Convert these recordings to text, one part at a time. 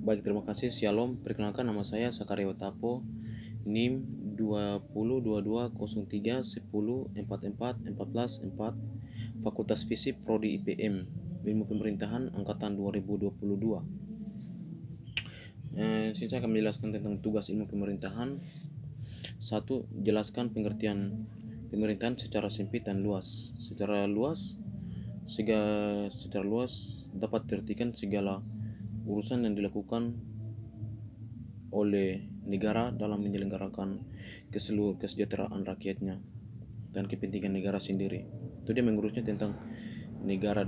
Baik, terima kasih. Shalom. Perkenalkan, nama saya Sakaria Tapo, NIM 20 22 03 10 44 Fakultas Fisip Prodi IPM, Ilmu Pemerintahan Angkatan 2022. Sini saya akan menjelaskan tentang tugas ilmu pemerintahan. 1. Jelaskan pengertian pemerintahan secara sempit dan luas. Secara luas dapat diartikan segala urusan yang dilakukan oleh negara dalam menyelenggarakan kesejahteraan rakyatnya dan kepentingan negara sendiri. Itu dia mengurusnya tentang negara,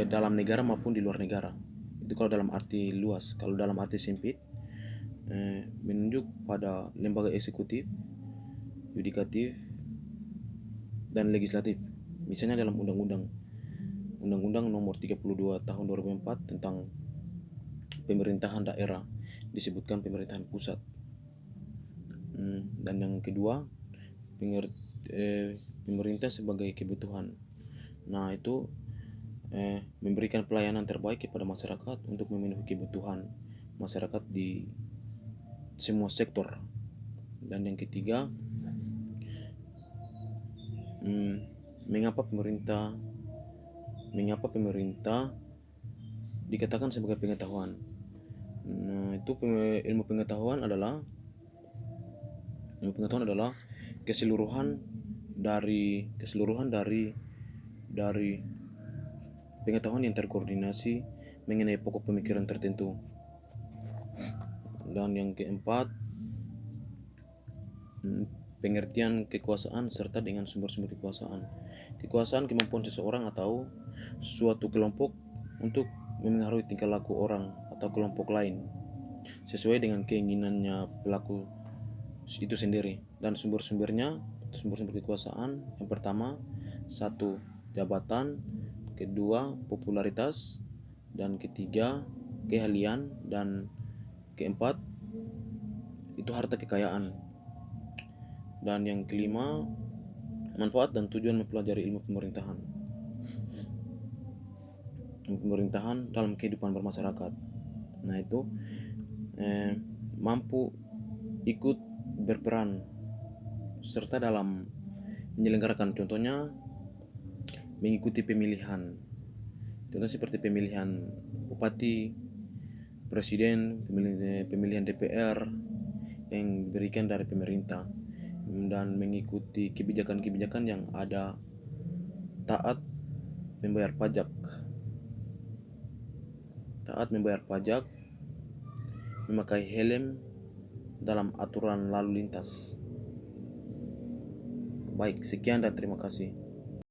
dalam negara maupun di luar negara. Itu kalau dalam arti luas. Kalau dalam arti sempit, menunjuk pada lembaga eksekutif, yudikatif, dan legislatif. Misalnya dalam Undang-Undang Nomor 32 Tahun 2004 tentang pemerintahan daerah disebutkan pemerintahan pusat. Dan yang kedua, pemerintah sebagai kebutuhan. Nah, itu memberikan pelayanan terbaik kepada masyarakat untuk memenuhi kebutuhan masyarakat di semua sektor. Dan yang ketiga, mengapa pemerintah dikatakan sebagai pengetahuan. Nah, itu ilmu pengetahuan adalah keseluruhan dari pengetahuan yang terkoordinasi mengenai pokok pemikiran tertentu. Dan yang keempat, pengertian kekuasaan serta dengan sumber-sumber kekuasaan. Kekuasaan kemampuan seseorang atau suatu kelompok untuk memengaruhi tingkah laku orang atau kelompok lain sesuai dengan keinginannya pelaku itu sendiri. Dan sumber-sumber kekuasaan, yang pertama, 1. Jabatan, kedua, popularitas, dan ketiga, keahlian, dan keempat, itu harta kekayaan. Dan yang kelima, manfaat dan tujuan mempelajari ilmu pemerintahan. Ilmu pemerintahan dalam kehidupan bermasyarakat. Nah, itu mampu ikut berperan serta dalam menyelenggarakan, contohnya mengikuti pemilihan. Contoh seperti pemilihan bupati, presiden, pemilihan DPR yang diberikan dari pemerintah, dan mengikuti kebijakan-kebijakan yang ada, taat membayar pajak, memakai helm dalam aturan lalu lintas. Baik, sekian dan terima kasih.